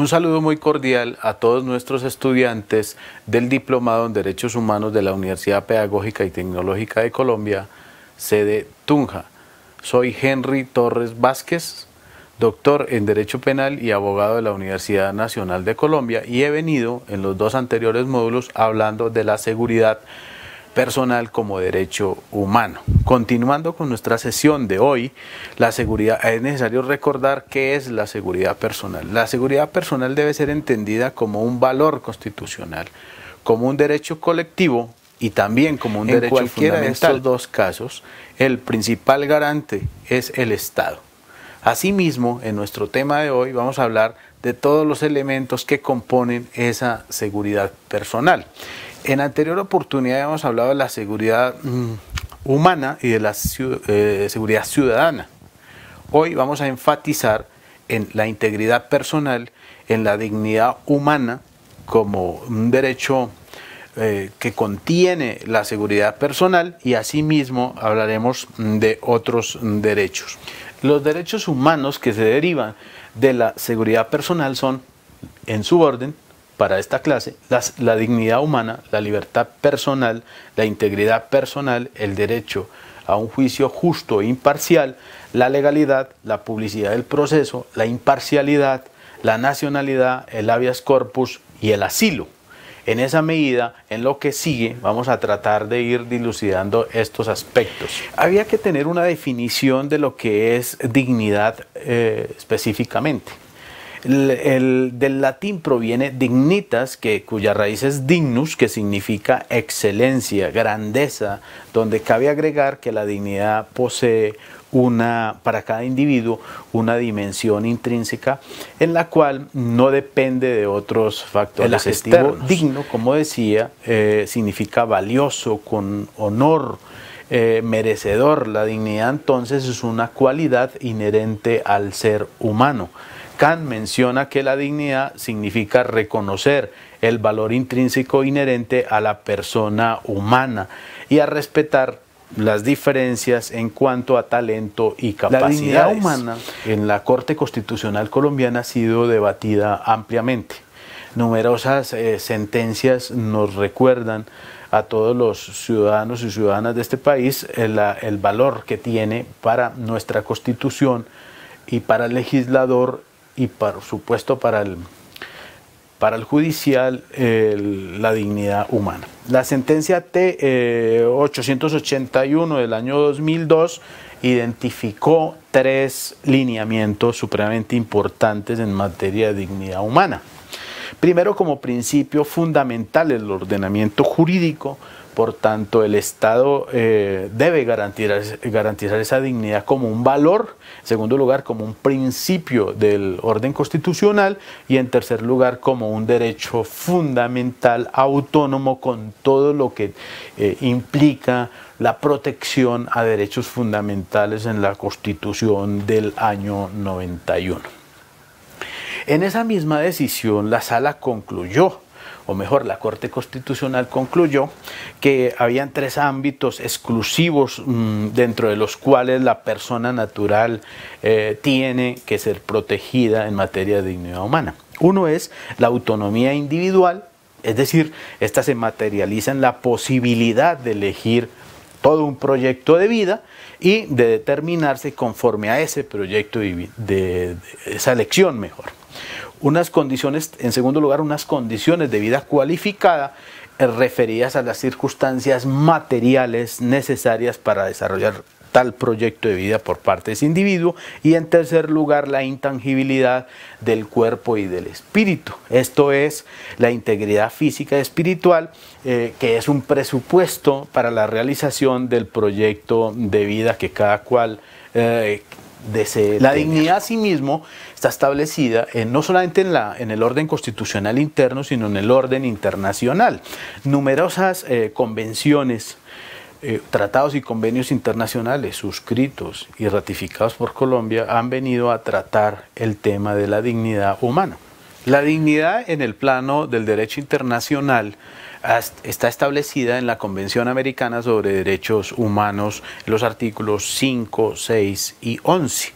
Un saludo muy cordial a todos nuestros estudiantes del Diplomado en Derechos Humanos de la Universidad Pedagógica y Tecnológica de Colombia, sede Tunja. Soy Henry Torres Vázquez, doctor en Derecho Penal y abogado de la Universidad Nacional de Colombia, y he venido en los dos anteriores módulos hablando de la seguridad personal como derecho humano. Continuando con nuestra sesión de hoy, la seguridad, es necesario recordar qué es la seguridad personal. La seguridad personal debe ser entendida como un valor constitucional, como un derecho colectivo y también como un derecho fundamental. En cualquiera de estos dos casos, el principal garante es el Estado. Asimismo, en nuestro tema de hoy vamos a hablar de todos los elementos que componen esa seguridad personal. En anterior oportunidad hemos hablado de la seguridad humana y de la seguridad ciudadana. Hoy vamos a enfatizar en la integridad personal, en la dignidad humana como un derecho que contiene la seguridad personal, y asimismo hablaremos de otros derechos. Los derechos humanos que se derivan de la seguridad personal son, en su orden, para esta clase, la dignidad humana, la libertad personal, la integridad personal, el derecho a un juicio justo e imparcial, la legalidad, la publicidad del proceso, la imparcialidad, la nacionalidad, el habeas corpus y el asilo. En esa medida, en lo que sigue, vamos a tratar de ir dilucidando estos aspectos. Había que tener una definición de lo que es dignidad específicamente. Del latín proviene dignitas, cuya raíz es dignus, que significa excelencia, grandeza, donde cabe agregar que la dignidad posee para cada individuo una dimensión intrínseca en la cual no depende de otros factores externos. Digno, como decía, significa valioso, con honor, merecedor. La dignidad entonces es una cualidad inherente al ser humano. Kant menciona que la dignidad significa reconocer el valor intrínseco inherente a la persona humana y a respetar las diferencias en cuanto a talento y capacidades. La dignidad humana en la Corte Constitucional colombiana ha sido debatida ampliamente. Numerosas sentencias nos recuerdan a todos los ciudadanos y ciudadanas de este país el valor que tiene para nuestra Constitución y para el legislador, y por supuesto para el judicial, la dignidad humana. La sentencia T-881 del año 2002 identificó 3 lineamientos supremamente importantes en materia de dignidad humana. Primero, como principio fundamental del ordenamiento jurídico, por tanto, el Estado debe garantizar esa dignidad como un valor. En segundo lugar, como un principio del orden constitucional. Y en tercer lugar, como un derecho fundamental autónomo, con todo lo que implica la protección a derechos fundamentales en la Constitución del año 91. En esa misma decisión, la Sala concluyó, o mejor, la Corte Constitucional concluyó, que habían 3 ámbitos exclusivos dentro de los cuales la persona natural tiene que ser protegida en materia de dignidad humana. Uno es la autonomía individual, es decir, esta se materializa en la posibilidad de elegir todo un proyecto de vida y de determinarse conforme a ese proyecto de esa elección mejor. Unas condiciones, en segundo lugar, unas condiciones de vida cualificada referidas a las circunstancias materiales necesarias para desarrollar tal proyecto de vida por parte de ese individuo. Y en tercer lugar, la intangibilidad del cuerpo y del espíritu. Esto es la integridad física y espiritual, que es un presupuesto para la realización del proyecto de vida que cada cual desee. La dignidad asimismo está establecida no solamente en el orden constitucional interno, sino en el orden internacional. Numerosas convenciones, tratados y convenios internacionales suscritos y ratificados por Colombia han venido a tratar el tema de la dignidad humana. La dignidad en el plano del derecho internacional está establecida en la Convención Americana sobre Derechos Humanos, los artículos 5, 6 y 11.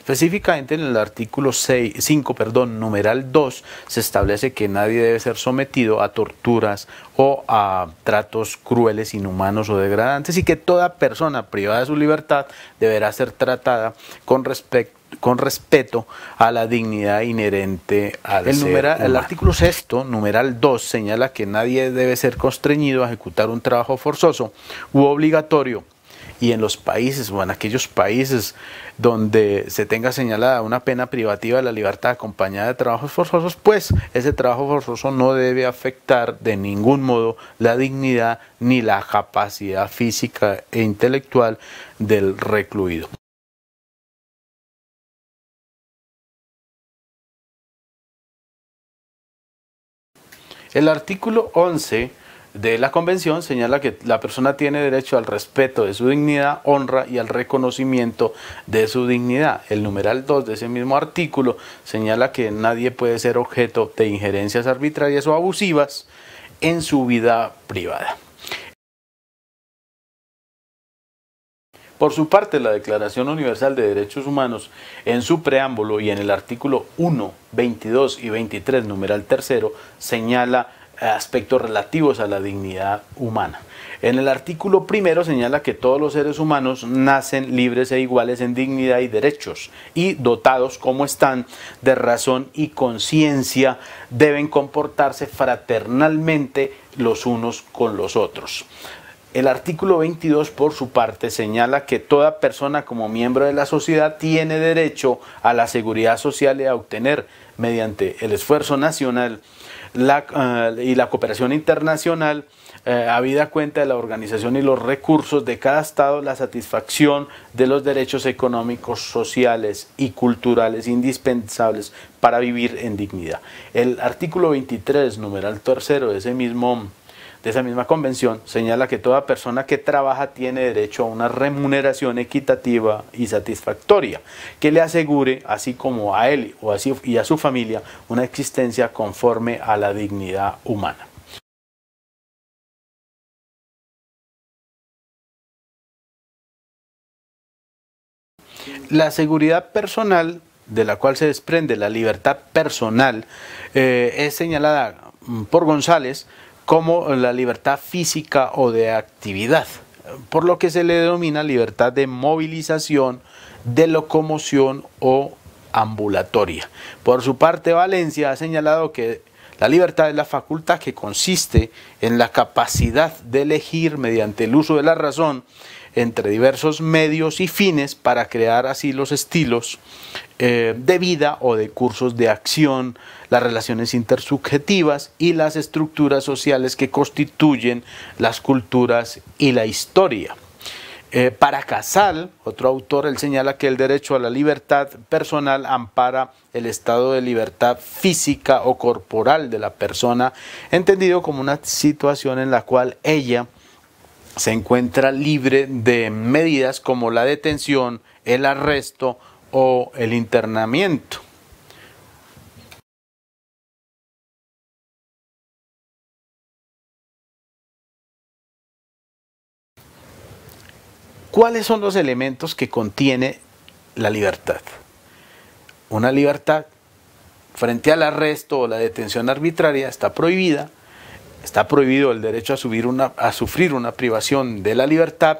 Específicamente en el artículo 5, numeral 2, se establece que nadie debe ser sometido a torturas o a tratos crueles, inhumanos o degradantes, y que toda persona privada de su libertad deberá ser tratada con respeto a la dignidad inherente al ser humano. El artículo 6, numeral 2, señala que nadie debe ser constreñido a ejecutar un trabajo forzoso u obligatorio, y en los países o en aquellos países donde se tenga señalada una pena privativa de la libertad acompañada de trabajos forzosos, pues ese trabajo forzoso no debe afectar de ningún modo la dignidad ni la capacidad física e intelectual del recluido. El artículo 11 de la Convención señala que la persona tiene derecho al respeto de su dignidad, honra y al reconocimiento de su dignidad. El numeral 2 de ese mismo artículo señala que nadie puede ser objeto de injerencias arbitrarias o abusivas en su vida privada. Por su parte, la Declaración Universal de Derechos Humanos, en su preámbulo y en el artículo 1, 22 y 23, numeral 3, señala aspectos relativos a la dignidad humana. En el artículo 1 señala que todos los seres humanos nacen libres e iguales en dignidad y derechos, y dotados como están de razón y conciencia, deben comportarse fraternalmente los unos con los otros. El artículo 22, por su parte, señala que toda persona como miembro de la sociedad tiene derecho a la seguridad social y a obtener, mediante el esfuerzo nacional y la cooperación internacional, habida cuenta de la organización y los recursos de cada Estado, la satisfacción de los derechos económicos, sociales y culturales indispensables para vivir en dignidad. El artículo 23, numeral 3 de esa misma convención señala que toda persona que trabaja tiene derecho a una remuneración equitativa y satisfactoria que le asegure, así como a él y a su familia, una existencia conforme a la dignidad humana. La seguridad personal, de la cual se desprende la libertad personal, es señalada por González como la libertad física o de actividad, por lo que se le denomina libertad de movilización, de locomoción o ambulatoria. Por su parte, Valencia ha señalado que la libertad es la facultad que consiste en la capacidad de elegir mediante el uso de la razón entre diversos medios y fines para crear así los estilos de vida o de cursos de acción, las relaciones intersubjetivas y las estructuras sociales que constituyen las culturas y la historia. Para Casal, otro autor, él señala que el derecho a la libertad personal ampara el estado de libertad física o corporal de la persona, entendido como una situación en la cual ella se encuentra libre de medidas como la detención, el arresto o el internamiento. ¿Cuáles son los elementos que contiene la libertad? Una libertad frente al arresto o la detención arbitraria está prohibida. Está prohibido el derecho a sufrir una privación de la libertad,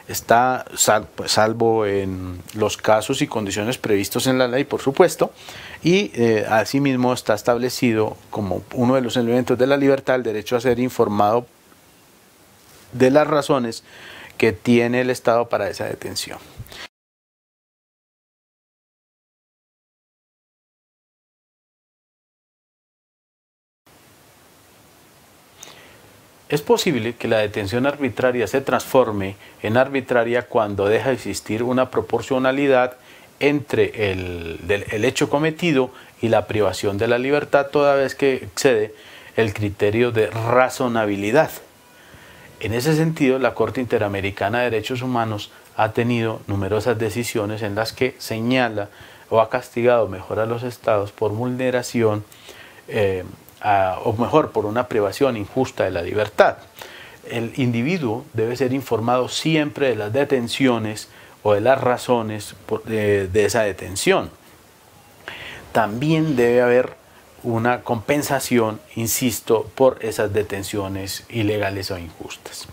está salvo en los casos y condiciones previstos en la ley, por supuesto, y asimismo está establecido como uno de los elementos de la libertad el derecho a ser informado de las razones que tiene el Estado para esa detención. Es posible que la detención arbitraria se transforme en arbitraria cuando deja de existir una proporcionalidad entre el hecho cometido y la privación de la libertad, toda vez que excede el criterio de razonabilidad. En ese sentido, la Corte Interamericana de Derechos Humanos ha tenido numerosas decisiones en las que señala o ha castigado mejor a los estados por vulneración o mejor, por una privación injusta de la libertad. El individuo debe ser informado siempre de las detenciones o de las razones de esa detención. También debe haber una compensación, insisto, por esas detenciones ilegales o injustas.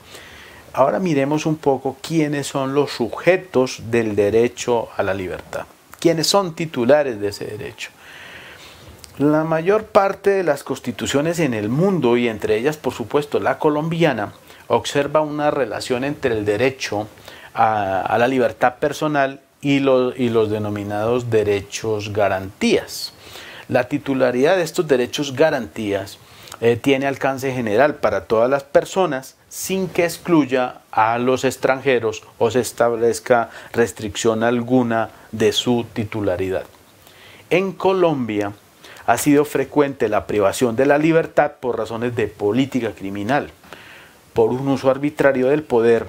Ahora miremos un poco quiénes son los sujetos del derecho a la libertad, quiénes son titulares de ese derecho. La mayor parte de las constituciones en el mundo, y entre ellas por supuesto la colombiana, observa una relación entre el derecho a la libertad personal y los denominados derechos garantías. La titularidad de estos derechos garantías tiene alcance general para todas las personas sin que excluya a los extranjeros o se establezca restricción alguna de su titularidad. En Colombia ha sido frecuente la privación de la libertad por razones de política criminal, por un uso arbitrario del poder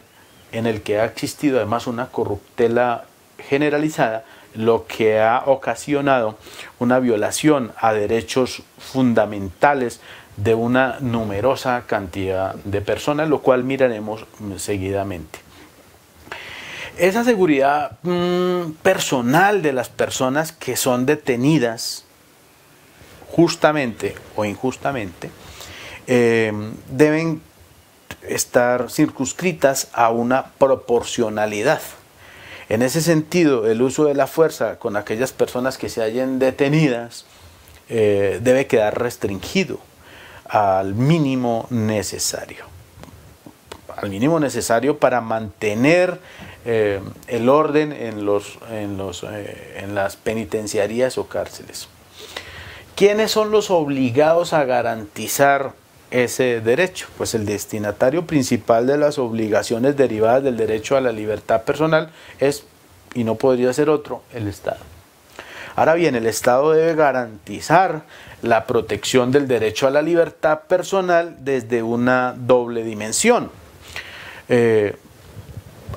en el que ha existido además una corruptela generalizada, lo que ha ocasionado una violación a derechos fundamentales de una numerosa cantidad de personas, lo cual miraremos seguidamente. Esa seguridad personal de las personas que son detenidas justamente o injustamente deben estar circunscritas a una proporcionalidad. En ese sentido, el uso de la fuerza con aquellas personas que se hallen detenidas debe quedar restringido al mínimo necesario. Al mínimo necesario para mantener el orden en las penitenciarías o cárceles. ¿Quiénes son los obligados a garantizar ese derecho? Pues el destinatario principal de las obligaciones derivadas del derecho a la libertad personal es, y no podría ser otro, el Estado. Ahora bien, el Estado debe garantizar la protección del derecho a la libertad personal desde una doble dimensión.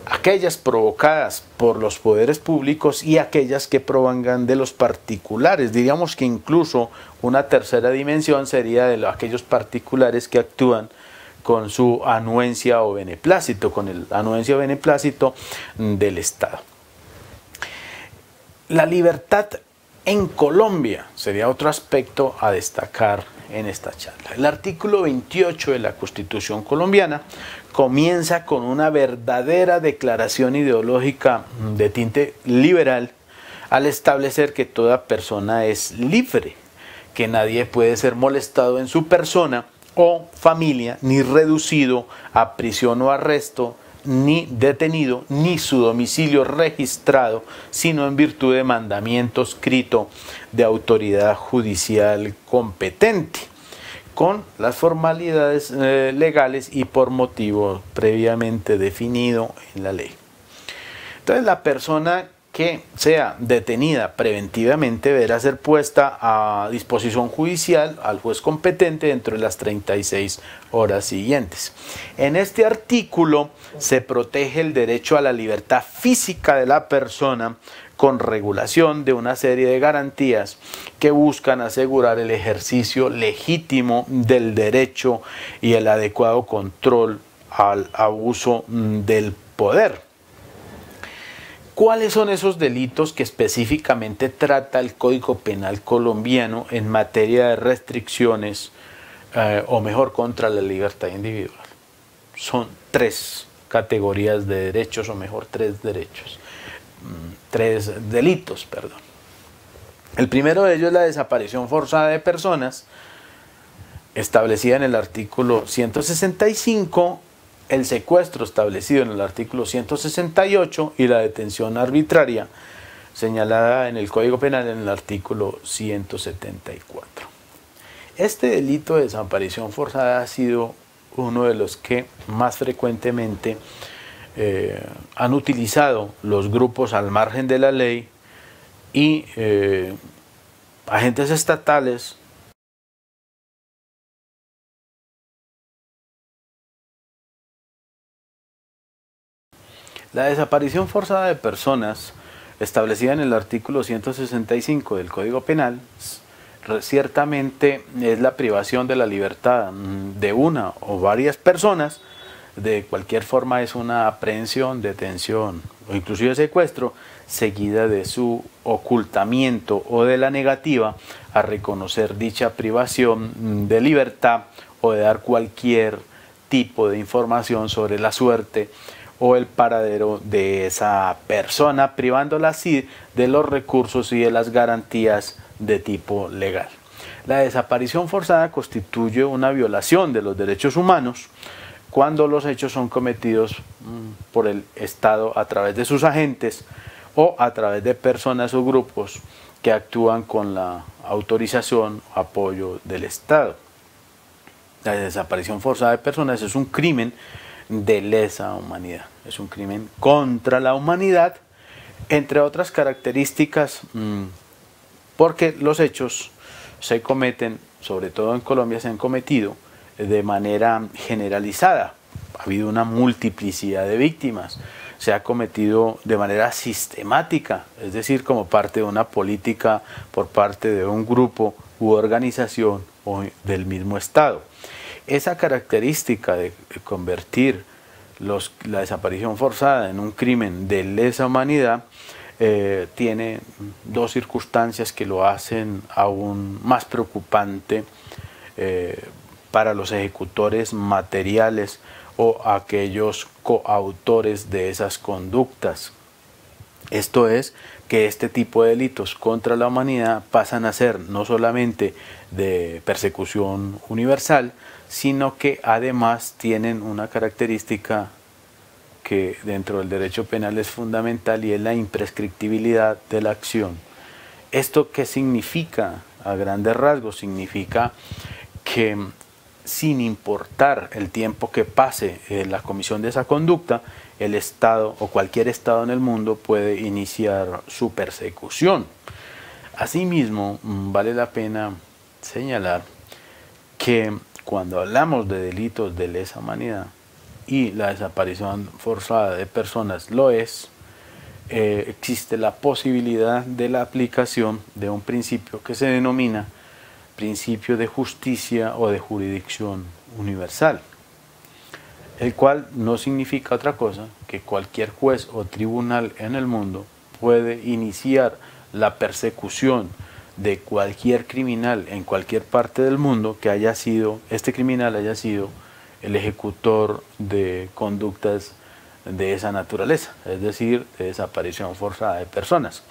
Aquellas provocadas por los poderes públicos y aquellas que provengan de los particulares. Diríamos que incluso una tercera dimensión sería de aquellos particulares que actúan con su anuencia o beneplácito, con el anuencia o beneplácito del Estado. La libertad en Colombia sería otro aspecto a destacar en esta charla. El artículo 28 de la Constitución colombiana comienza con una verdadera declaración ideológica de tinte liberal al establecer que toda persona es libre, que nadie puede ser molestado en su persona o familia, ni reducido a prisión o arresto, ni detenido, ni su domicilio registrado, sino en virtud de mandamiento escrito de autoridad judicial competente, con las formalidades legales y por motivo previamente definido en la ley. Entonces, la persona que sea detenida preventivamente deberá ser puesta a disposición judicial al juez competente dentro de las 36 horas siguientes. En este artículo se protege el derecho a la libertad física de la persona con regulación de una serie de garantías que buscan asegurar el ejercicio legítimo del derecho y el adecuado control al abuso del poder. ¿Cuáles son esos delitos que específicamente trata el Código Penal colombiano en materia de restricciones o mejor contra la libertad individual? Son tres categorías de derechos, o mejor tres delitos, perdón. El primero de ellos es la desaparición forzada de personas, establecida en el artículo 165, el secuestro establecido en el artículo 168 y la detención arbitraria señalada en el Código Penal en el artículo 174. Este delito de desaparición forzada ha sido uno de los que más frecuentemente han utilizado los grupos al margen de la ley y agentes estatales La desaparición forzada de personas, establecida en el artículo 165 del Código Penal, ciertamente es la privación de la libertad de una o varias personas de cualquier forma es una aprehensión, detención o inclusive secuestro, seguida de su ocultamiento o de la negativa a reconocer dicha privación de libertad o de dar cualquier tipo de información sobre la suerte o el paradero de esa persona, privándola así de los recursos y de las garantías de tipo legal. La desaparición forzada constituye una violación de los derechos humanos cuando los hechos son cometidos por el Estado a través de sus agentes o a través de personas o grupos que actúan con la autorización o apoyo del Estado. La desaparición forzada de personas es un crimen de lesa humanidad, es un crimen contra la humanidad, entre otras características, porque los hechos se cometen, sobre todo en Colombia, se han cometido de manera generalizada. Ha habido una multiplicidad de víctimas, se ha cometido de manera sistemática, es decir, como parte de una política por parte de un grupo u organización o del mismo Estado. Esa característica de convertir la desaparición forzada en un crimen de lesa humanidad tiene dos circunstancias que lo hacen aún más preocupante para los ejecutores materiales o aquellos coautores de esas conductas. Esto es que este tipo de delitos contra la humanidad pasan a ser no solamente de persecución universal, sino que además tienen una característica que dentro del derecho penal es fundamental y es la imprescriptibilidad de la acción. ¿Esto qué significa? A grandes rasgos significa que sin importar el tiempo que pase en la comisión de esa conducta, el Estado o cualquier Estado en el mundo puede iniciar su persecución. Asimismo, vale la pena señalar que cuando hablamos de delitos de lesa humanidad y la desaparición forzada de personas lo es, existe la posibilidad de la aplicación de un principio que se denomina principio de justicia o de jurisdicción universal, el cual no significa otra cosa que cualquier juez o tribunal en el mundo puede iniciar la persecución de cualquier criminal en cualquier parte del mundo que este criminal haya sido el ejecutor de conductas de esa naturaleza, es decir, de desaparición forzada de personas.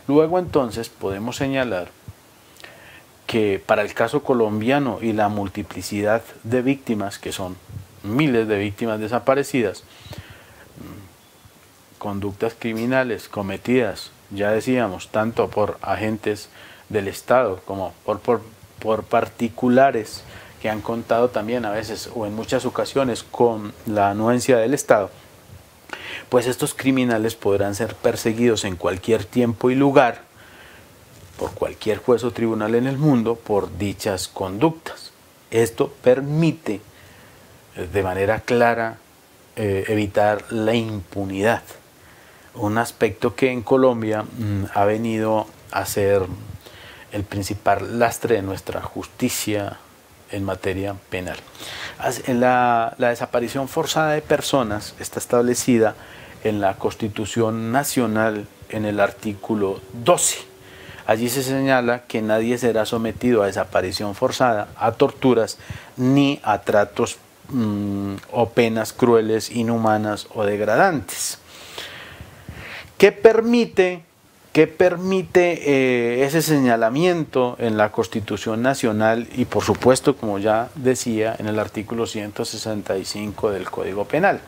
Luego entonces podemos señalar que para el caso colombiano y la multiplicidad de víctimas, que son miles de víctimas desaparecidas, conductas criminales cometidas, ya decíamos, tanto por agentes del Estado como por particulares que han contado también a veces o en muchas ocasiones con la anuencia del Estado, pues estos criminales podrán ser perseguidos en cualquier tiempo y lugar por cualquier juez o tribunal en el mundo por dichas conductas. Esto permite de manera clara evitar la impunidad, un aspecto que en Colombia ha venido a ser el principal lastre de nuestra justicia en materia penal. La desaparición forzada de personas está establecida en la Constitución Nacional en el artículo 12. Allí se señala que nadie será sometido a desaparición forzada, a torturas, ni a tratos o penas crueles, inhumanas o degradantes. ¿Qué permite ese señalamiento en la Constitución Nacional y por supuesto, como ya decía, en el artículo 165 del Código Penal?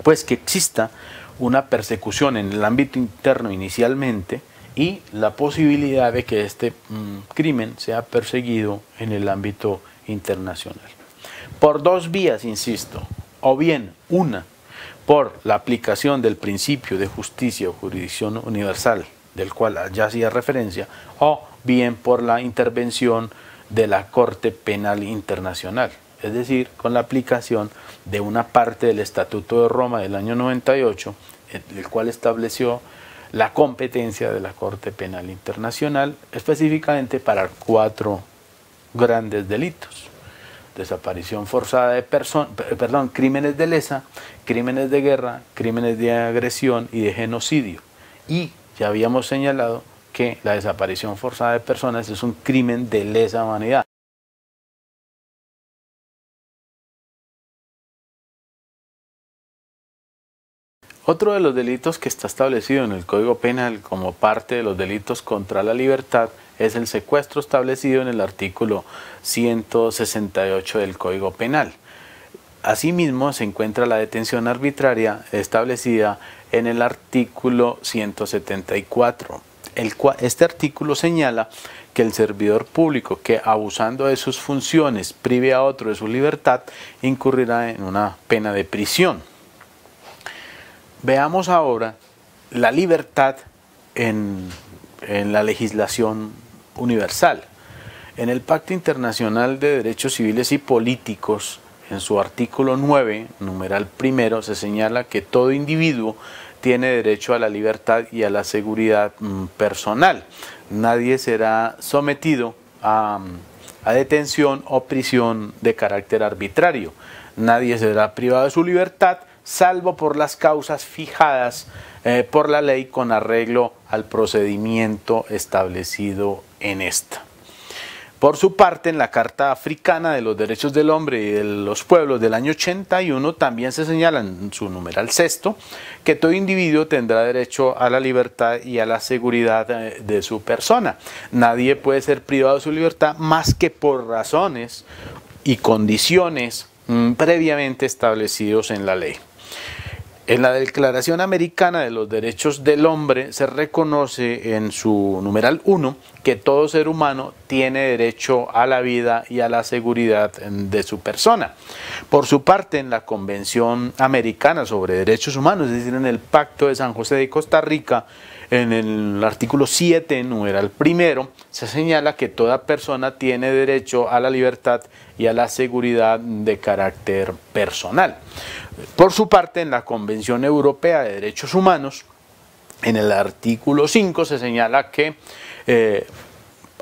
Pues que exista una persecución en el ámbito interno inicialmente y la posibilidad de que este crimen sea perseguido en el ámbito internacional. Por dos vías, insisto, o bien una, por la aplicación del principio de justicia o jurisdicción universal, del cual ya hacía referencia, o bien por la intervención de la Corte Penal Internacional, es decir, con la aplicación de una parte del Estatuto de Roma del año 98, el cual estableció la competencia de la Corte Penal Internacional, específicamente para 4 grandes delitos: desaparición forzada de personas, crímenes de lesa, crímenes de guerra, crímenes de agresión y de genocidio. Y ya habíamos señalado que la desaparición forzada de personas es un crimen de lesa humanidad. Otro de los delitos que está establecido en el Código Penal como parte de los delitos contra la libertad es el secuestro establecido en el artículo 168 del Código Penal. Asimismo, se encuentra la detención arbitraria establecida en el artículo 174. Este artículo señala que el servidor público que, abusando de sus funciones, prive a otro de su libertad, incurrirá en una pena de prisión. Veamos ahora la libertad en la legislación universal. En el Pacto Internacional de Derechos Civiles y Políticos, en su artículo 9, numeral primero, se señala que todo individuo tiene derecho a la libertad y a la seguridad personal. Nadie será sometido a detención o prisión de carácter arbitrario. Nadie será privado de su libertad, salvo por las causas fijadas por la ley con arreglo al procedimiento establecido en esta. Por su parte, en la Carta Africana de los Derechos del Hombre y de los Pueblos del año 81 también se señala en su numeral sexto que todo individuo tendrá derecho a la libertad y a la seguridad de su persona. Nadie puede ser privado de su libertad más que por razones y condiciones previamente establecidos en la ley. En la Declaración Americana de los Derechos del Hombre se reconoce en su numeral 1 que todo ser humano tiene derecho a la vida y a la seguridad de su persona. Por su parte, en la Convención Americana sobre Derechos Humanos, es decir, en el Pacto de San José de Costa Rica, en el artículo 7, numeral primero, se señala que toda persona tiene derecho a la libertad y a la seguridad de carácter personal. Por su parte, en la Convención Europea de Derechos Humanos, en el artículo 5 se señala que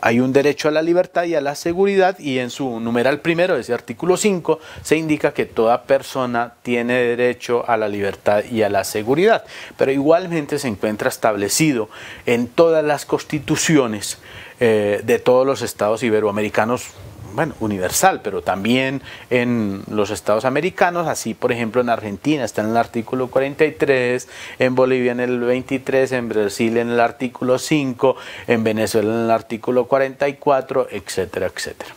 hay un derecho a la libertad y a la seguridad, y en su numeral primero de ese artículo 5 se indica que toda persona tiene derecho a la libertad y a la seguridad. Pero igualmente se encuentra establecido en todas las constituciones de todos los estados iberoamericanos, bueno, universal, pero también en los estados americanos, así por ejemplo en Argentina está en el artículo 43, en Bolivia en el 23, en Brasil en el artículo 5, en Venezuela en el artículo 44, etcétera, etcétera.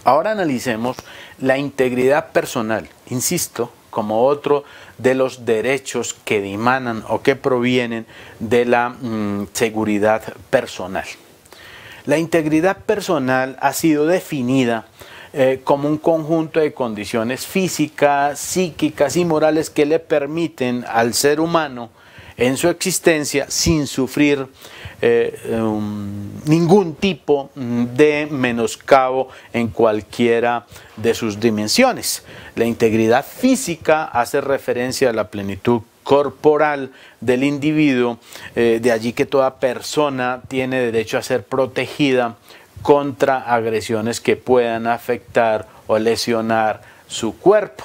Ahora analicemos la integridad personal, insisto, como otro de los derechos que dimanan o que provienen de la seguridad personal. La integridad personal ha sido definida como un conjunto de condiciones físicas, psíquicas y morales que le permiten al ser humano en su existencia sin sufrir ningún tipo de menoscabo en cualquiera de sus dimensiones. La integridad física hace referencia a la plenitud corporal del individuo, de allí que toda persona tiene derecho a ser protegida contra agresiones que puedan afectar o lesionar su cuerpo.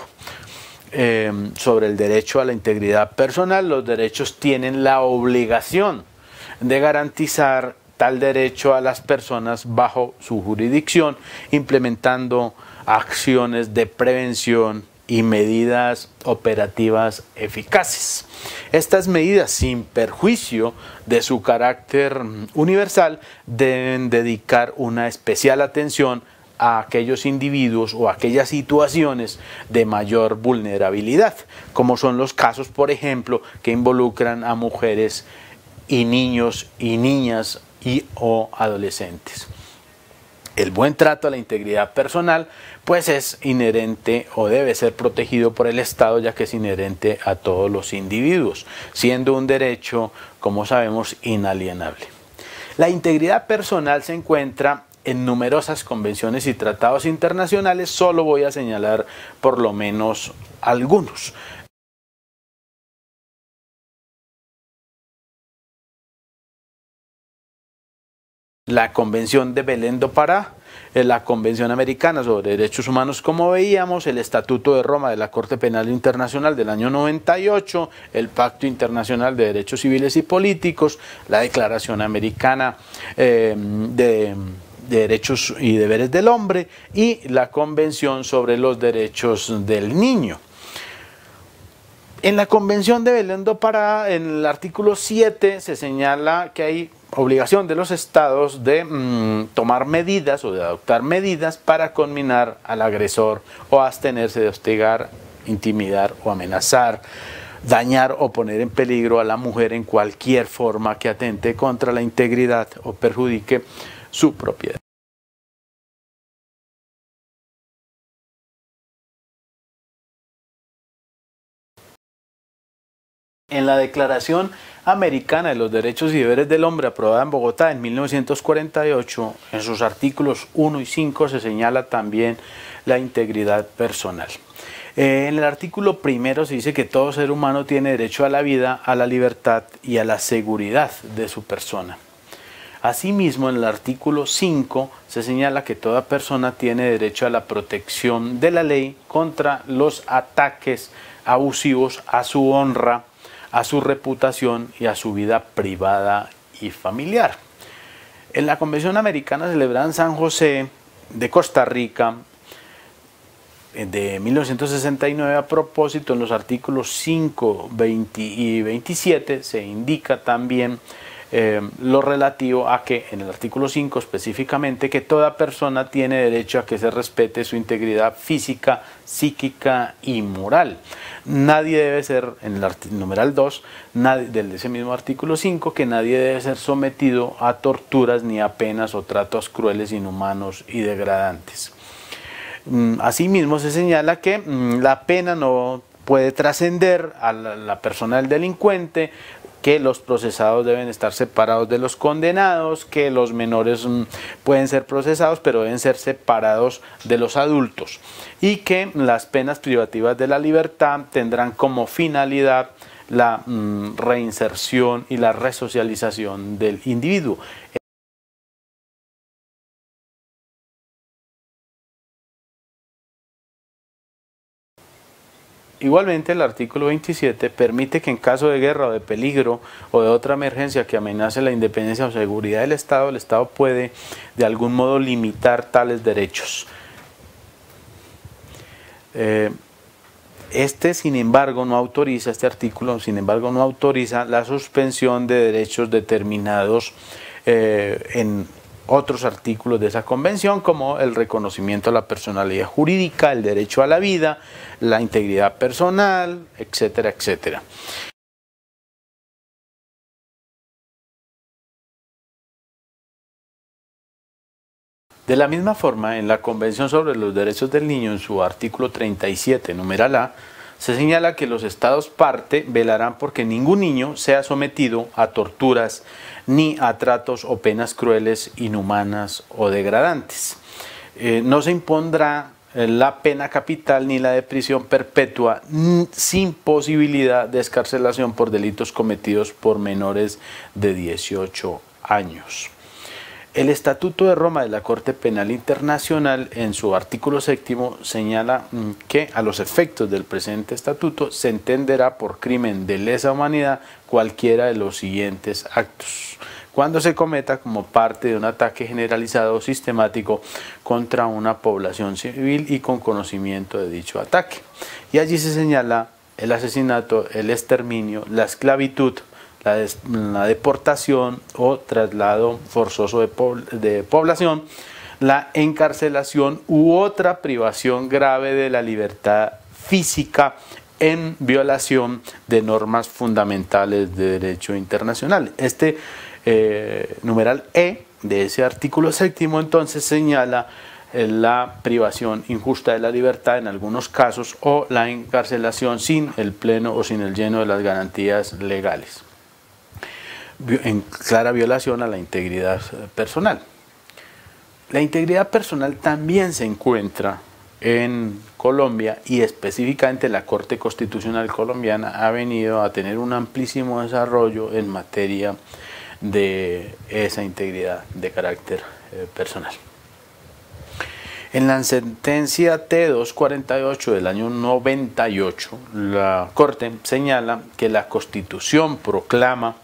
Sobre el derecho a la integridad personal, los derechos tienen la obligación de garantizar tal derecho a las personas bajo su jurisdicción, implementando acciones de prevención y medidas operativas eficaces. Estas medidas, sin perjuicio de su carácter universal, deben dedicar una especial atención a aquellos individuos o aquellas situaciones de mayor vulnerabilidad, como son los casos, por ejemplo, que involucran a mujeres y niños y niñas o adolescentes. El buen trato a la integridad personal pues es inherente o debe ser protegido por el Estado, ya que es inherente a todos los individuos, siendo un derecho, como sabemos, inalienable. La integridad personal se encuentra en numerosas convenciones y tratados internacionales, solo voy a señalar por lo menos algunos. La Convención de Belém do Pará, la Convención Americana sobre Derechos Humanos, como veíamos, el Estatuto de Roma de la Corte Penal Internacional del año 98, el Pacto Internacional de Derechos Civiles y Políticos, la Declaración Americana de Derechos y Deberes del Hombre y la Convención sobre los Derechos del Niño. En la Convención de Belém do Pará, en el artículo 7, se señala que hay obligación de los estados de tomar medidas o de adoptar medidas para conminar al agresor o abstenerse de hostigar, intimidar o amenazar, dañar o poner en peligro a la mujer en cualquier forma que atente contra la integridad o perjudique su propiedad. En la Declaración Americana de los Derechos y Deberes del Hombre, aprobada en Bogotá en 1948, en sus artículos 1 y 5 se señala también la integridad personal. En el artículo primero se dice que todo ser humano tiene derecho a la vida, a la libertad y a la seguridad de su persona. Asimismo, en el artículo 5 se señala que toda persona tiene derecho a la protección de la ley contra los ataques abusivos a su honra, a su reputación y a su vida privada y familiar. En la Convención Americana celebrada en San José de Costa Rica de 1969, a propósito, en los artículos 5, 20 y 27 se indica también lo relativo a que, en el artículo 5 específicamente, que toda persona tiene derecho a que se respete su integridad física, psíquica y moral. Nadie debe ser, en el numeral 2 de ese mismo artículo 5, que nadie debe ser sometido a torturas ni a penas o tratos crueles, inhumanos y degradantes. Asimismo se señala que la pena no puede trascender a la persona del delincuente, que los procesados deben estar separados de los condenados, que los menores pueden ser procesados pero deben ser separados de los adultos, y que las penas privativas de la libertad tendrán como finalidad la reinserción y la resocialización del individuo. Igualmente, el artículo 27 permite que en caso de guerra o de peligro o de otra emergencia que amenace la independencia o seguridad del Estado, el Estado puede de algún modo limitar tales derechos. Sin embargo, no autoriza, este artículo, sin embargo, no autoriza la suspensión de derechos determinados en otros artículos de esa convención, como el reconocimiento a la personalidad jurídica, el derecho a la vida, la integridad personal, etcétera, etcétera. De la misma forma, en la Convención sobre los Derechos del Niño, en su artículo 37, numeral A, se señala que los Estados parte velarán porque ningún niño sea sometido a torturas ni a tratos o penas crueles, inhumanas o degradantes. No se impondrá la pena capital ni la de prisión perpetua sin posibilidad de excarcelación por delitos cometidos por menores de 18 años. El Estatuto de Roma de la Corte Penal Internacional, en su artículo 7, señala que a los efectos del presente estatuto se entenderá por crimen de lesa humanidad cualquiera de los siguientes actos, cuando se cometa como parte de un ataque generalizado o sistemático contra una población civil y con conocimiento de dicho ataque. Y allí se señala el asesinato, el exterminio, la esclavitud, la deportación o traslado forzoso de población, la encarcelación u otra privación grave de la libertad física en violación de normas fundamentales de derecho internacional. Este numeral E de ese artículo 7 entonces señala la privación injusta de la libertad en algunos casos o la encarcelación sin el pleno o sin el lleno de las garantías legales, en clara violación a la integridad personal. La integridad personal también se encuentra en Colombia y específicamente la Corte Constitucional colombiana ha venido a tener un amplísimo desarrollo en materia de esa integridad de carácter personal. En la sentencia T248 del año 98, la Corte señala que la Constitución proclama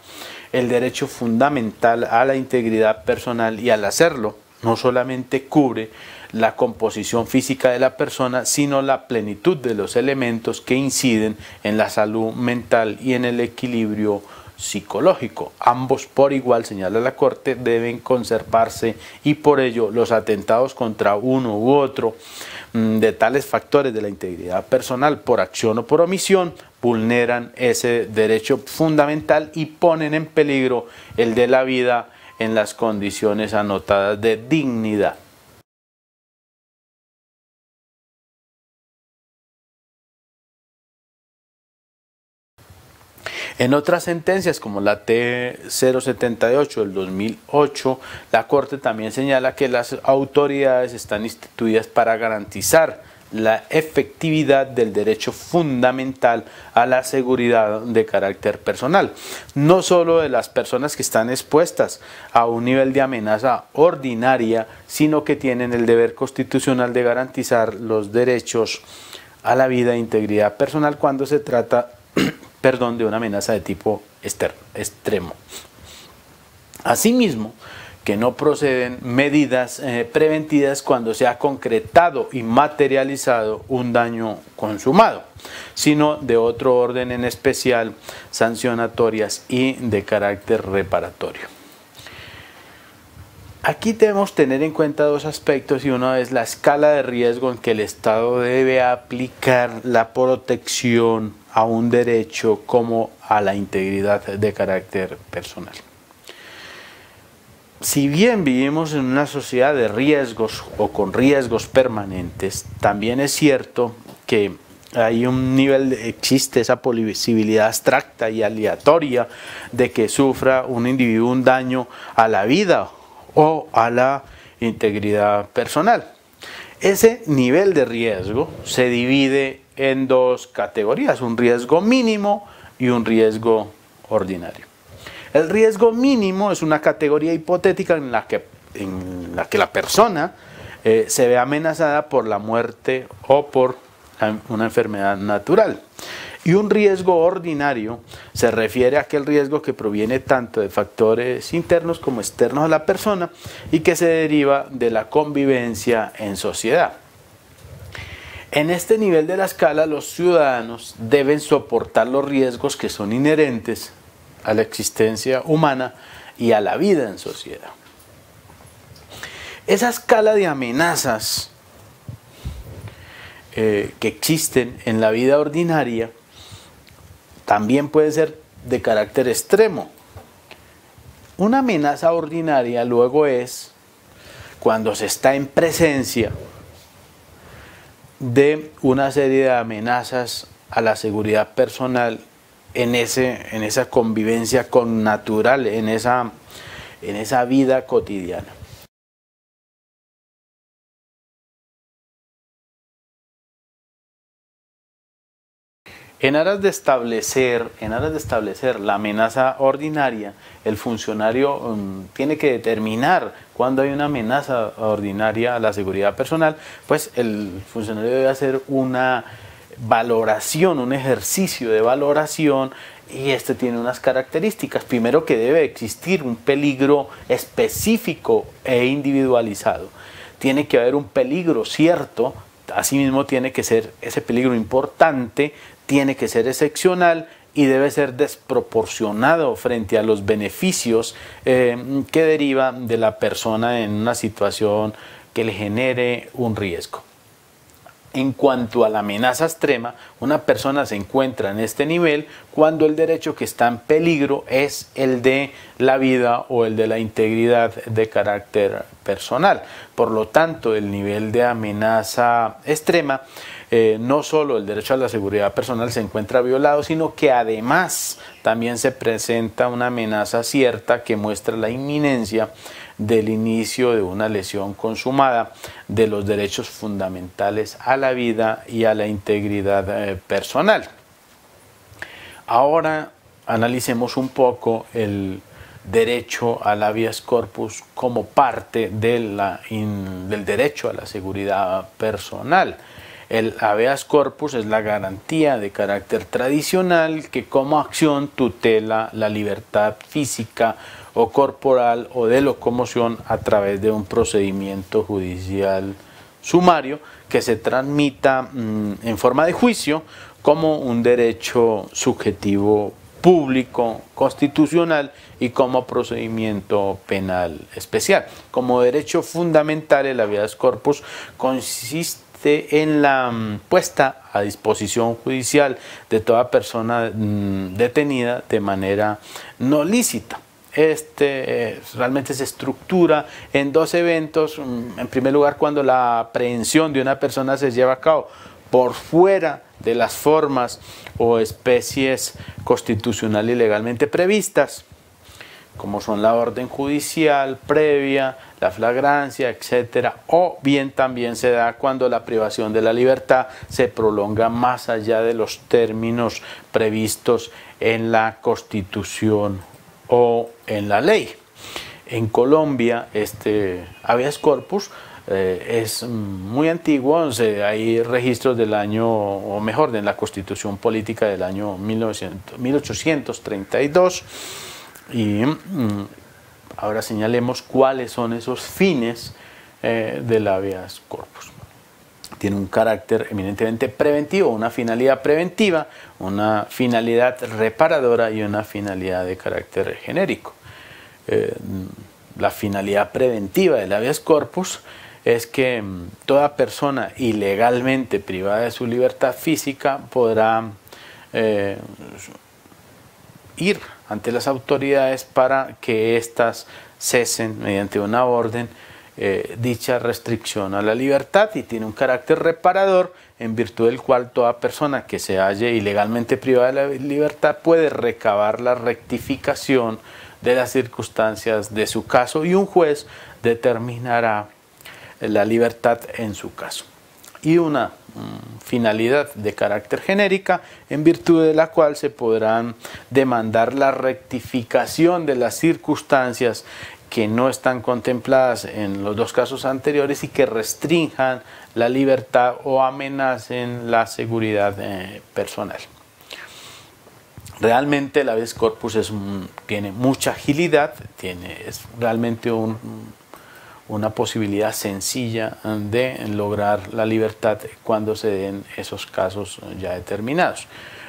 el derecho fundamental a la integridad personal y al hacerlo no solamente cubre la composición física de la persona, sino la plenitud de los elementos que inciden en la salud mental y en el equilibrio psicológico. Ambos por igual, señala la Corte, deben conservarse y por ello los atentados contra uno u otro de tales factores de la integridad personal por acción o por omisión vulneran ese derecho fundamental y ponen en peligro el de la vida en las condiciones anotadas de dignidad. En otras sentencias, como la T078 del 2008, la Corte también señala que las autoridades están instituidas para garantizar la efectividad del derecho fundamental a la seguridad de carácter personal, no solo de las personas que están expuestas a un nivel de amenaza ordinaria, sino que tienen el deber constitucional de garantizar los derechos a la vida e integridad personal cuando se trata de una amenaza de tipo extremo. Asimismo, que no proceden medidas preventivas cuando se ha concretado y materializado un daño consumado, sino de otro orden, en especial sancionatorias y de carácter reparatorio. Aquí debemos tener en cuenta dos aspectos, y uno es la escala de riesgo en que el Estado debe aplicar la protección a un derecho como a la integridad de carácter personal. Si bien vivimos en una sociedad de riesgos o con riesgos permanentes, también es cierto que hay un nivel, existe esa posibilidad abstracta y aleatoria de que sufra un individuo un daño a la vida o a la integridad personal. Ese nivel de riesgo se divide en dos categorías, un riesgo mínimo y un riesgo ordinario. El riesgo mínimo es una categoría hipotética en la que la persona se ve amenazada por la muerte o por una enfermedad natural. Y un riesgo ordinario se refiere a aquel riesgo que proviene tanto de factores internos como externos a la persona y que se deriva de la convivencia en sociedad. En este nivel de la escala, los ciudadanos deben soportar los riesgos que son inherentes a la existencia humana y a la vida en sociedad. Esa escala de amenazas que existen en la vida ordinaria también puede ser de carácter extremo. Una amenaza ordinaria luego es cuando se está en presencia de una serie de amenazas a la seguridad personal en esa convivencia connatural, en esa vida cotidiana. En aras de establecer la amenaza ordinaria, el funcionario tiene que determinar cuando hay una amenaza ordinaria a la seguridad personal, pues el funcionario debe hacer una valoración, un ejercicio de valoración, y este tiene unas características. Primero, que debe existir un peligro específico e individualizado. Tiene que haber un peligro cierto, asimismo tiene que ser ese peligro importante, tiene que ser excepcional y debe ser desproporcionado frente a los beneficios que derivan de la persona en una situación que le genere un riesgo. En cuanto a la amenaza extrema, una persona se encuentra en este nivel cuando el derecho que está en peligro es el de la vida o el de la integridad de carácter personal. Por lo tanto, el nivel de amenaza extrema, no solo el derecho a la seguridad personal se encuentra violado, sino que además también se presenta una amenaza cierta que muestra la inminencia del inicio de una lesión consumada de los derechos fundamentales a la vida y a la integridad personal. Ahora analicemos un poco derecho al habeas corpus como parte del derecho a la seguridad personal. El habeas corpus es la garantía de carácter tradicional que como acción tutela la libertad física o corporal o de locomoción a través de un procedimiento judicial sumario que se transmita en forma de juicio como un derecho subjetivo público, constitucional y como procedimiento penal especial. Como derecho fundamental, el habeas corpus consiste en la puesta a disposición judicial de toda persona detenida de manera no lícita. Realmente se estructura en dos eventos. En primer lugar, cuando la aprehensión de una persona se lleva a cabo por fuera de las formas o especies constitucional y legalmente previstas, como son la orden judicial previa, la flagrancia, etcétera, o bien también se da cuando la privación de la libertad se prolonga más allá de los términos previstos en la Constitución o en la ley. En Colombia, habeas corpus es muy antiguo. Hay registros del año, o mejor, de la Constitución Política del año 1832. Y ahora señalemos cuáles son esos fines del habeas corpus. Tiene un carácter eminentemente preventivo, una finalidad preventiva, una finalidad reparadora y una finalidad de carácter genérico. La finalidad preventiva del habeas corpus es que toda persona ilegalmente privada de su libertad física podrá ir ante las autoridades para que éstas cesen mediante una orden dicha restricción a la libertad, y tiene un carácter reparador en virtud del cual toda persona que se halle ilegalmente privada de la libertad puede recabar la rectificación de las circunstancias de su caso y un juez determinará la libertad en su caso. Y una finalidad de carácter genérica en virtud de la cual se podrán demandar la rectificación de las circunstancias que no están contempladas en los dos casos anteriores y que restrinjan la libertad o amenacen la seguridad personal. Realmente el habeas corpus tiene mucha agilidad, es realmente una posibilidad sencilla de lograr la libertad cuando se den esos casos ya determinados.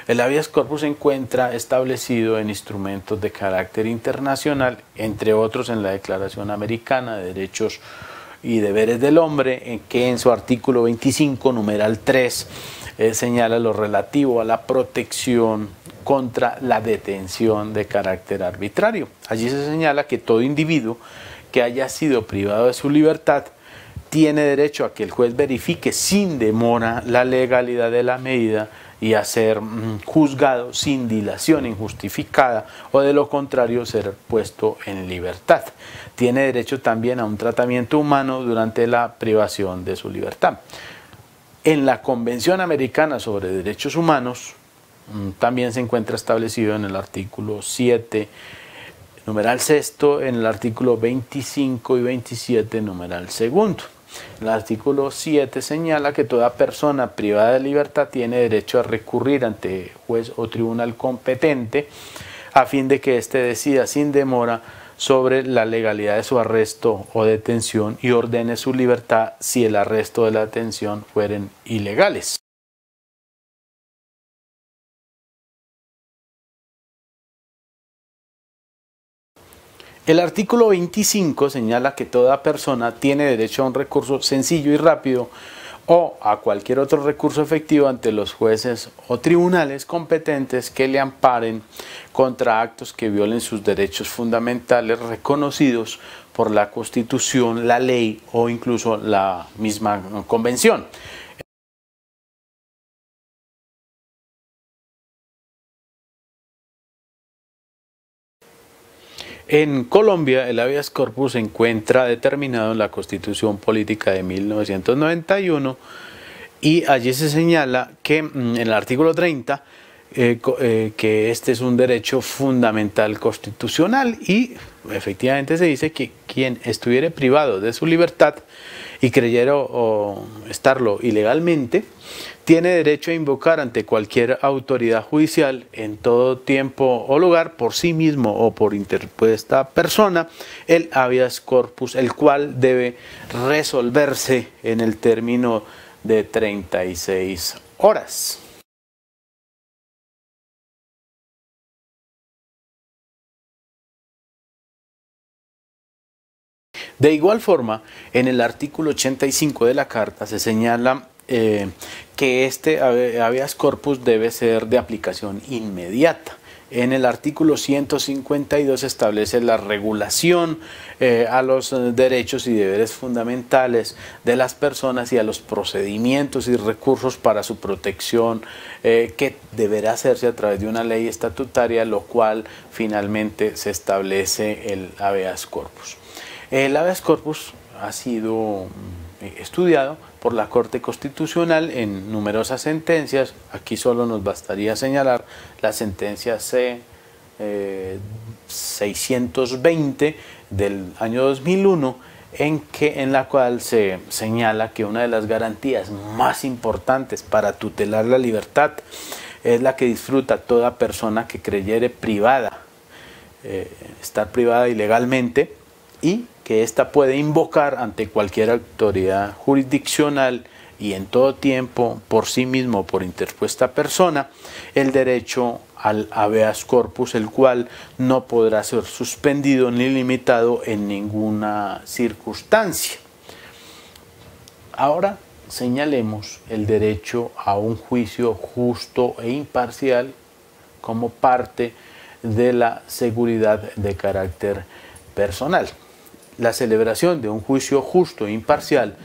El habeas corpus se encuentra establecido en instrumentos de carácter internacional, entre otros en la Declaración Americana de Derechos y Deberes del Hombre, que en su artículo 25, numeral 3, señala lo relativo a la protección contra la detención de carácter arbitrario. Allí se señala que todo individuo que haya sido privado de su libertad tiene derecho a que el juez verifique sin demora la legalidad de la medida y a ser juzgado sin dilación injustificada o de lo contrario ser puesto en libertad. Tiene derecho también a un tratamiento humano durante la privación de su libertad. En la Convención Americana sobre Derechos Humanos también se encuentra establecido en el artículo 7, numeral sexto, en el artículo 25 y 27, numeral segundo. El artículo 7 señala que toda persona privada de libertad tiene derecho a recurrir ante juez o tribunal competente a fin de que éste decida sin demora sobre la legalidad de su arresto o detención y ordene su libertad si el arresto o la detención fueren ilegales. El artículo 25 señala que toda persona tiene derecho a un recurso sencillo y rápido o a cualquier otro recurso efectivo ante los jueces o tribunales competentes que le amparen contra actos que violen sus derechos fundamentales reconocidos por la Constitución, la ley o incluso la misma Convención. En Colombia, el habeas corpus se encuentra determinado en la Constitución Política de 1991 y allí se señala que en el artículo 30 que este es un derecho fundamental constitucional y efectivamente se dice que quien estuviere privado de su libertad y creyera o estarlo ilegalmente, tiene derecho a invocar ante cualquier autoridad judicial en todo tiempo o lugar, por sí mismo o por interpuesta persona, el habeas corpus, el cual debe resolverse en el término de 36 horas. De igual forma, en el artículo 85 de la Carta se señala que este habeas corpus debe ser de aplicación inmediata. En el artículo 152 establece la regulación a los derechos y deberes fundamentales de las personas y a los procedimientos y recursos para su protección que deberá hacerse a través de una ley estatutaria, lo cual finalmente se establece el habeas corpus. El habeas corpus ha sido estudiado por la Corte Constitucional en numerosas sentencias. Aquí solo nos bastaría señalar la sentencia C-620 del año 2001, en la cual se señala que una de las garantías más importantes para tutelar la libertad es la que disfruta toda persona que creyere privada, estar privada ilegalmente, y que ésta puede invocar ante cualquier autoridad jurisdiccional y en todo tiempo, por sí mismo o por interpuesta persona, el derecho al habeas corpus, el cual no podrá ser suspendido ni limitado en ninguna circunstancia. Ahora señalemos el derecho a un juicio justo e imparcial como parte de la seguridad de carácter personal. La celebración de un juicio justo e imparcial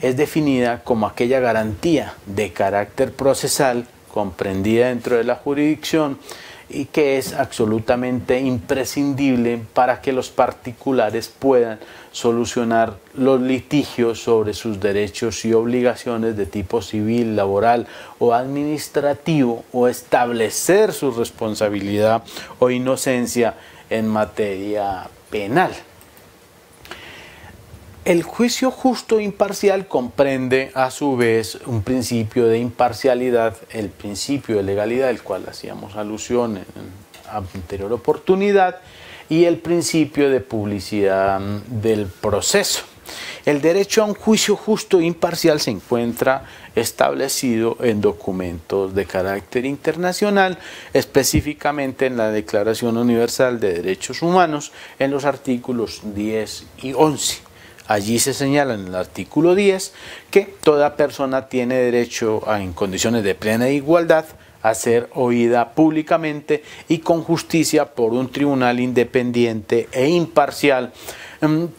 es definida como aquella garantía de carácter procesal comprendida dentro de la jurisdicción y que es absolutamente imprescindible para que los particulares puedan solucionar los litigios sobre sus derechos y obligaciones de tipo civil, laboral o administrativo, o establecer su responsabilidad o inocencia en materia penal. El juicio justo e imparcial comprende a su vez un principio de imparcialidad, el principio de legalidad, al cual hacíamos alusión en anterior oportunidad, y el principio de publicidad del proceso. El derecho a un juicio justo e imparcial se encuentra establecido en documentos de carácter internacional, específicamente en la Declaración Universal de Derechos Humanos, en los artículos 10 y 11. Allí se señala en el artículo 10 que toda persona tiene derecho en condiciones de plena igualdad a ser oída públicamente y con justicia por un tribunal independiente e imparcial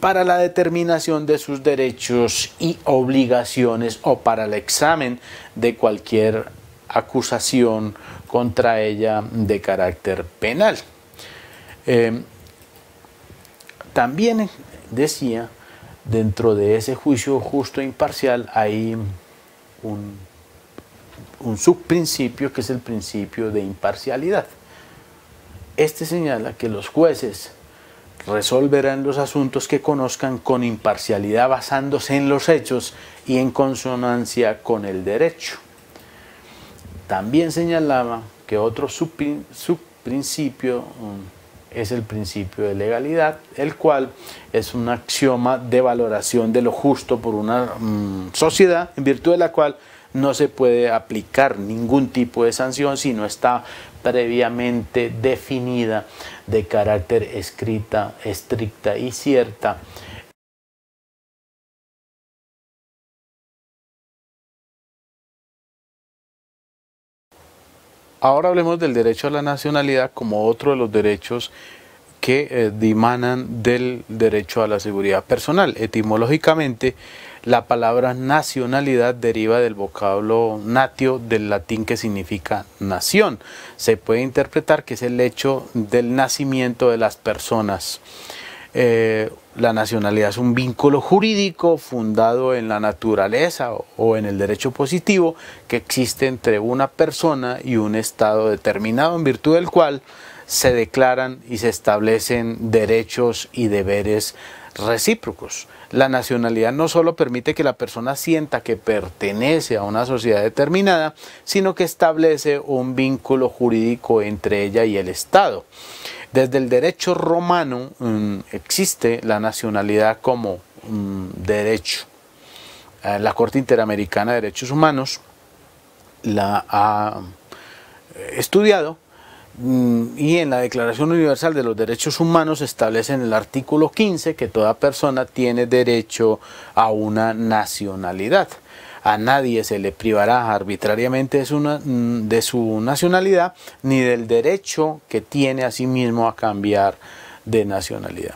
para la determinación de sus derechos y obligaciones o para el examen de cualquier acusación contra ella de carácter penal. También decía, dentro de ese juicio justo e imparcial hay un subprincipio que es el principio de imparcialidad. Este señala que los jueces resolverán los asuntos que conozcan con imparcialidad basándose en los hechos y en consonancia con el derecho. También señalaba que otro subprincipio es el principio de legalidad, el cual es un axioma de valoración de lo justo por una sociedad, en virtud de la cual no se puede aplicar ningún tipo de sanción si no está previamente definida de carácter escrita, estricta y cierta. Ahora hablemos del derecho a la nacionalidad como otro de los derechos que dimanan del derecho a la seguridad personal. Etimológicamente, la palabra nacionalidad deriva del vocablo natio del latín que significa nación. Se puede interpretar que es el hecho del nacimiento de las personas. La nacionalidad es un vínculo jurídico fundado en la naturaleza o en el derecho positivo que existe entre una persona y un estado determinado, en virtud del cual se declaran y se establecen derechos y deberes recíprocos. La nacionalidad no solo permite que la persona sienta que pertenece a una sociedad determinada, sino que establece un vínculo jurídico entre ella y el Estado. Desde el derecho romano existe la nacionalidad como derecho. La Corte Interamericana de Derechos Humanos la ha estudiado y en la Declaración Universal de los Derechos Humanos establece en el artículo 15 que toda persona tiene derecho a una nacionalidad. A nadie se le privará arbitrariamente de su nacionalidad ni del derecho que tiene a sí mismo a cambiar de nacionalidad.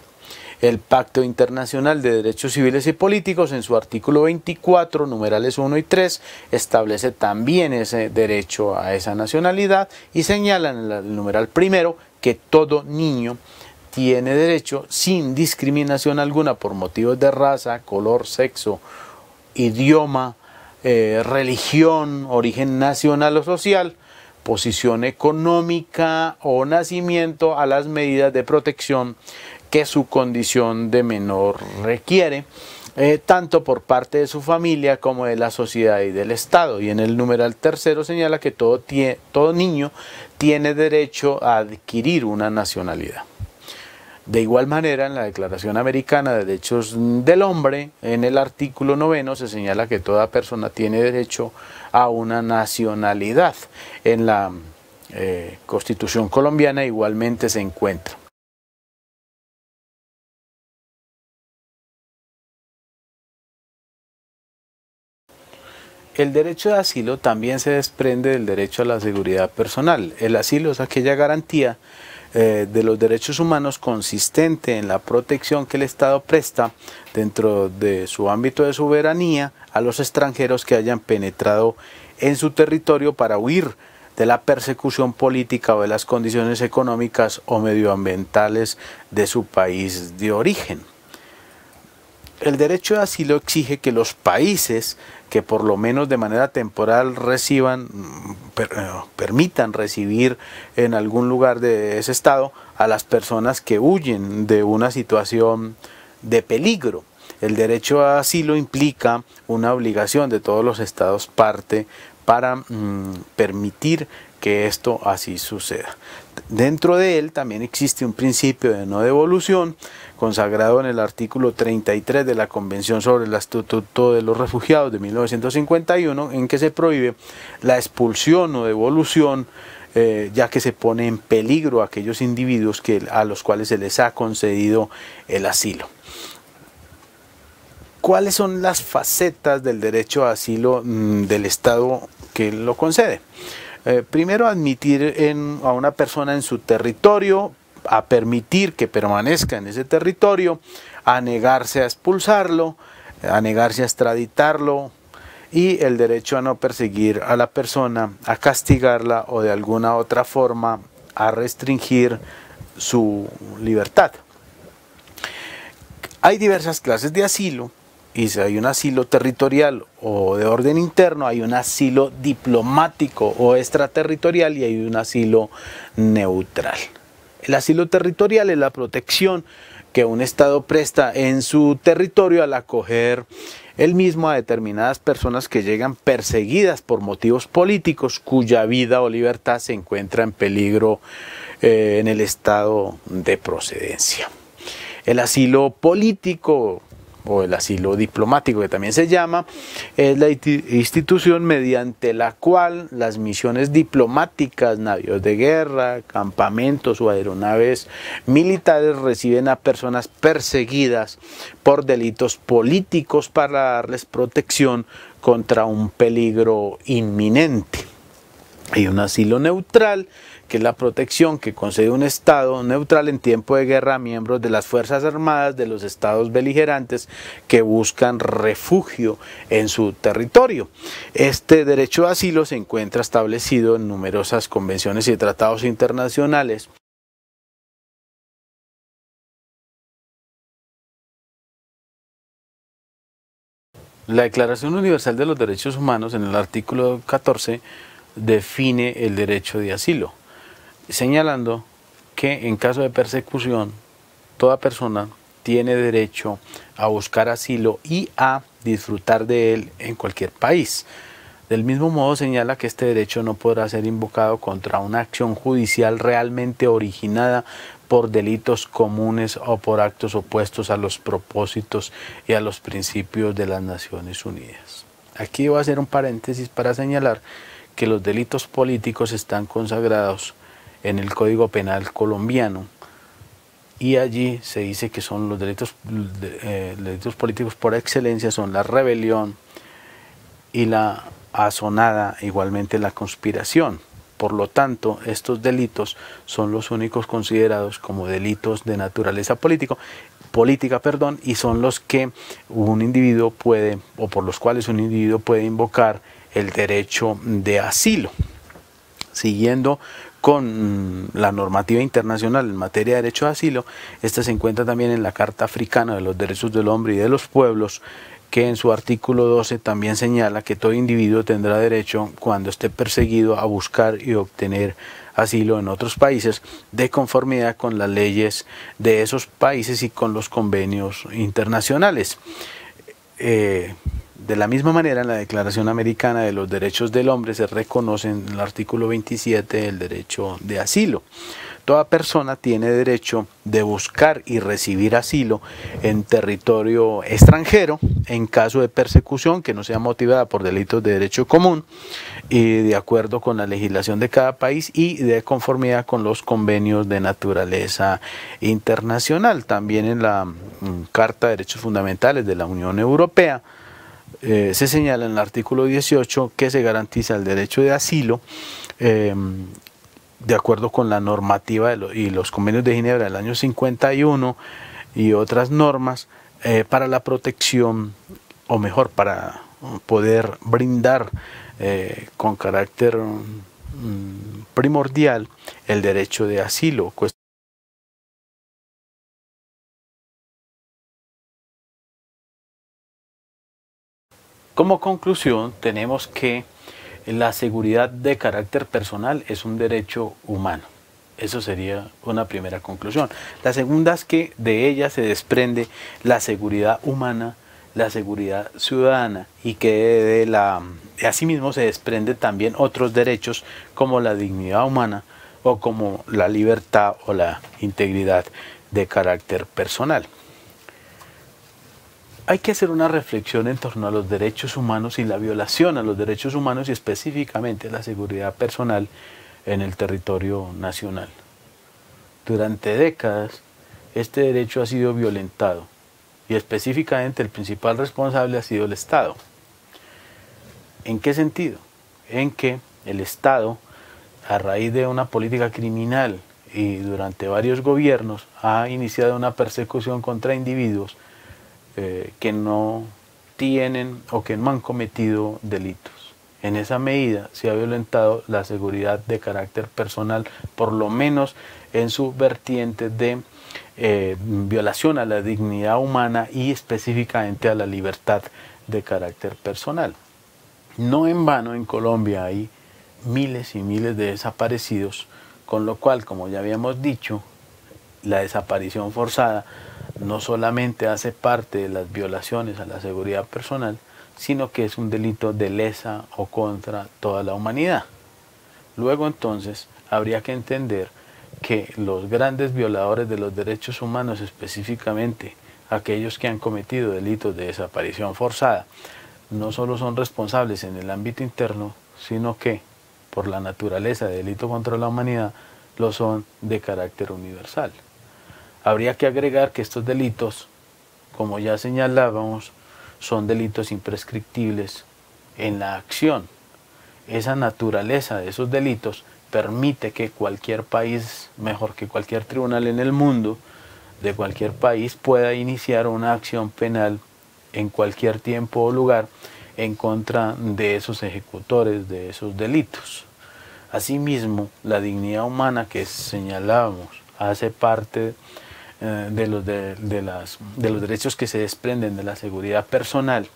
El Pacto Internacional de Derechos Civiles y Políticos, en su artículo 24, numerales 1 y 3, establece también ese derecho a esa nacionalidad y señala en el numeral primero que todo niño tiene derecho, sin discriminación alguna por motivos de raza, color, sexo, idioma, religión, origen nacional o social, posición económica o nacimiento, a las medidas de protección que su condición de menor requiere, tanto por parte de su familia como de la sociedad y del Estado. Y en el numeral tercero señala que todo niño tiene derecho a adquirir una nacionalidad. De igual manera, en la Declaración Americana de Derechos del Hombre, en el artículo 9, se señala que toda persona tiene derecho a una nacionalidad. En la Constitución colombiana igualmente se encuentra. El derecho de asilo también se desprende del derecho a la seguridad personal. El asilo es aquella garantía de los derechos humanos consistente en la protección que el Estado presta dentro de su ámbito de soberanía a los extranjeros que hayan penetrado en su territorio para huir de la persecución política o de las condiciones económicas o medioambientales de su país de origen. El derecho de asilo exige que los países que por lo menos de manera temporal permitan recibir en algún lugar de ese estado a las personas que huyen de una situación de peligro. El derecho a asilo implica una obligación de todos los estados parte para permitir que esto así suceda. Dentro de él también existe un principio de no devolución consagrado en el artículo 33 de la Convención sobre el Estatuto de los Refugiados de 1951, en que se prohíbe la expulsión o devolución, ya que se pone en peligro a aquellos individuos a los cuales se les ha concedido el asilo. ¿Cuáles son las facetas del derecho a asilo del Estado que lo concede? Primero, admitir a una persona en su territorio, a permitir que permanezca en ese territorio, a negarse a expulsarlo, a negarse a extraditarlo, y el derecho a no perseguir a la persona, a castigarla o de alguna otra forma a restringir su libertad. Hay diversas clases de asilo. Y si hay un asilo territorial o de orden interno, hay un asilo diplomático o extraterritorial y hay un asilo neutral. El asilo territorial es la protección que un Estado presta en su territorio al acoger él mismo a determinadas personas que llegan perseguidas por motivos políticos, cuya vida o libertad se encuentra en peligro en el estado de procedencia. El asilo político o el asilo diplomático, que también se llama, es la institución mediante la cual las misiones diplomáticas, navíos de guerra, campamentos o aeronaves militares reciben a personas perseguidas por delitos políticos para darles protección contra un peligro inminente. Hay un asilo neutral, que es la protección que concede un Estado neutral en tiempo de guerra a miembros de las Fuerzas Armadas de los estados beligerantes que buscan refugio en su territorio. Este derecho a asilo se encuentra establecido en numerosas convenciones y tratados internacionales. La Declaración Universal de los Derechos Humanos, en el artículo 14, define el derecho de asilo, señalando que en caso de persecución, toda persona tiene derecho a buscar asilo y a disfrutar de él en cualquier país. Del mismo modo señala que este derecho no podrá ser invocado contra una acción judicial realmente originada por delitos comunes o por actos opuestos a los propósitos y a los principios de las Naciones Unidas. Aquí voy a hacer un paréntesis para señalar que los delitos políticos están consagrados en el Código Penal colombiano y allí se dice que son los delitos políticos por excelencia, son la rebelión y la asonada, igualmente la conspiración. Por lo tanto, estos delitos son los únicos considerados como delitos de naturaleza política, y son los que un individuo puede, o por los cuales un individuo puede invocar el derecho de asilo. Siguiendo con la normativa internacional en materia de derecho de asilo, esta se encuentra también en la Carta Africana de los Derechos del Hombre y de los Pueblos, que en su artículo 12 también señala que todo individuo tendrá derecho, cuando esté perseguido, a buscar y obtener asilo en otros países de conformidad con las leyes de esos países y con los convenios internacionales. De la misma manera, en la Declaración Americana de los Derechos del Hombre se reconoce en el artículo 27 el derecho de asilo. Toda persona tiene derecho de buscar y recibir asilo en territorio extranjero en caso de persecución que no sea motivada por delitos de derecho común y de acuerdo con la legislación de cada país y de conformidad con los convenios de naturaleza internacional. También en la Carta de Derechos Fundamentales de la Unión Europea se señala en el artículo 18 que se garantiza el derecho de asilo de acuerdo con la normativa y los convenios de Ginebra del año 51 y otras normas para la protección, o mejor, para poder brindar con carácter primordial el derecho de asilo. Como conclusión, tenemos que la seguridad de carácter personal es un derecho humano. Eso sería una primera conclusión. La segunda es que de ella se desprende la seguridad humana, la seguridad ciudadana, y que asimismo se desprende también otros derechos como la dignidad humana o como la libertad o la integridad de carácter personal. Hay que hacer una reflexión en torno a los derechos humanos y la violación a los derechos humanos y específicamente la seguridad personal en el territorio nacional. Durante décadas este derecho ha sido violentado y específicamente el principal responsable ha sido el Estado. ¿En qué sentido? En que el Estado, a raíz de una política criminal y durante varios gobiernos, ha iniciado una persecución contra individuos que no tienen o que no han cometido delitos. En esa medida se ha violentado la seguridad de carácter personal, por lo menos en su vertiente de violación a la dignidad humana y específicamente a la libertad de carácter personal. No en vano en Colombia hay miles y miles de desaparecidos, con lo cual, como ya habíamos dicho, la desaparición forzada no solamente hace parte de las violaciones a la seguridad personal, sino que es un delito de lesa o contra toda la humanidad. Luego entonces habría que entender que los grandes violadores de los derechos humanos, específicamente aquellos que han cometido delitos de desaparición forzada, no solo son responsables en el ámbito interno, sino que por la naturaleza de delito contra la humanidad lo son de carácter universal. Habría que agregar que estos delitos, como ya señalábamos, son delitos imprescriptibles en la acción. Esa naturaleza de esos delitos permite que cualquier país, mejor que cualquier tribunal en el mundo, de cualquier país, pueda iniciar una acción penal en cualquier tiempo o lugar en contra de esos ejecutores de esos delitos. Asimismo, la dignidad humana que señalábamos hace parte de los derechos que se desprenden de la seguridad personal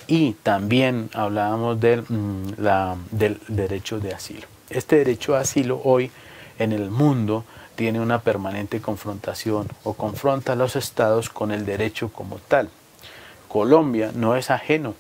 y también hablábamos del derecho de asilo. Este derecho de asilo hoy en el mundo tiene una permanente confrontación o confronta a los estados con el derecho como tal. Colombia no es ajeno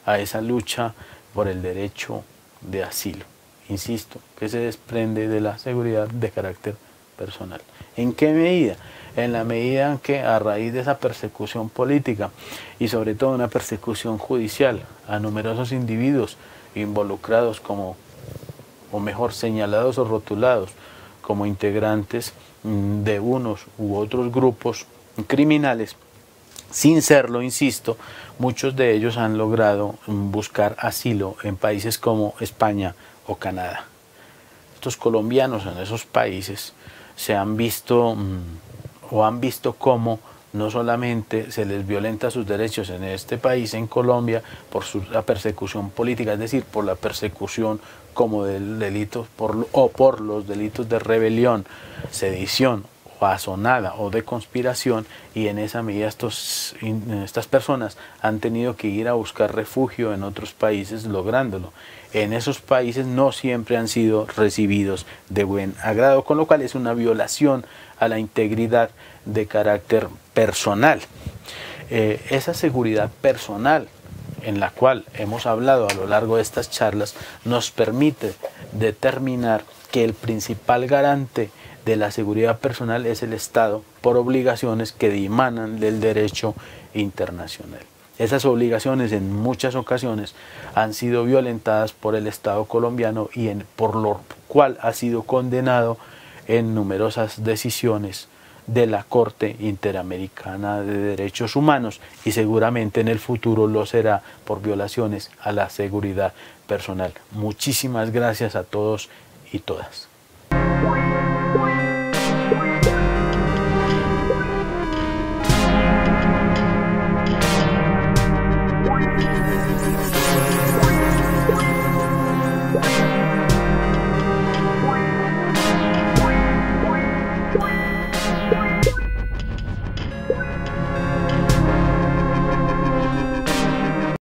a esa lucha por el derecho de asilo, insisto, que se desprende de la seguridad de carácter personal. ¿En qué medida? En la medida en que a raíz de esa persecución política y sobre todo una persecución judicial a numerosos individuos involucrados como, o mejor, señalados o rotulados como integrantes de unos u otros grupos criminales, sin serlo, insisto, muchos de ellos han logrado buscar asilo en países como España o Canadá. Estos colombianos en esos países se han visto o han visto cómo no solamente se les violenta sus derechos en este país, en Colombia, por la persecución política, es decir, por la persecución como del delito por los delitos de rebelión, sedición, o asonada o de conspiración, y en esa medida estas personas han tenido que ir a buscar refugio en otros países lográndolo. En esos países no siempre han sido recibidos de buen agrado, con lo cual es una violación a la integridad de carácter personal. Esa seguridad personal en la cual hemos hablado a lo largo de estas charlas nos permite determinar que el principal garante de la seguridad personal es el Estado por obligaciones que dimanan del derecho internacional. Esas obligaciones en muchas ocasiones han sido violentadas por el Estado colombiano y por lo cual ha sido condenado en numerosas decisiones de la Corte Interamericana de Derechos Humanos y seguramente en el futuro lo será por violaciones a la seguridad personal. Muchísimas gracias a todos y todas.